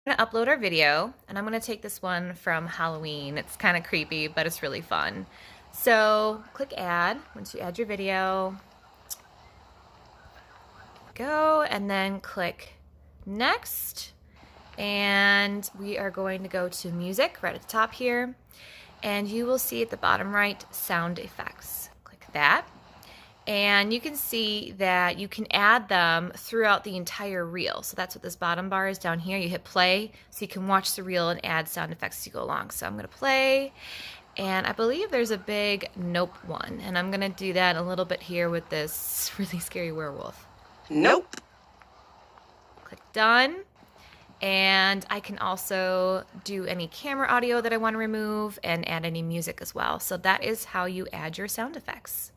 Going to upload our video, and I'm going to take this one from Halloween. It's kind of creepy, but it's really fun. So click add once you add your video. Go, and then click next. And we are going to go to music right at the top here. And you will see at the bottom right, sound effects. Click that. And you can see that you can add them throughout the entire reel. So that's what this bottom bar is down here. You hit play so you can watch the reel and add sound effects as you go along. So I'm going to play, and I believe there's a big nope one, and I'm going to do that a little bit here with this really scary werewolf. Nope. Click done. And I can also do any camera audio that I want to remove and add any music as well. So that is how you add your sound effects.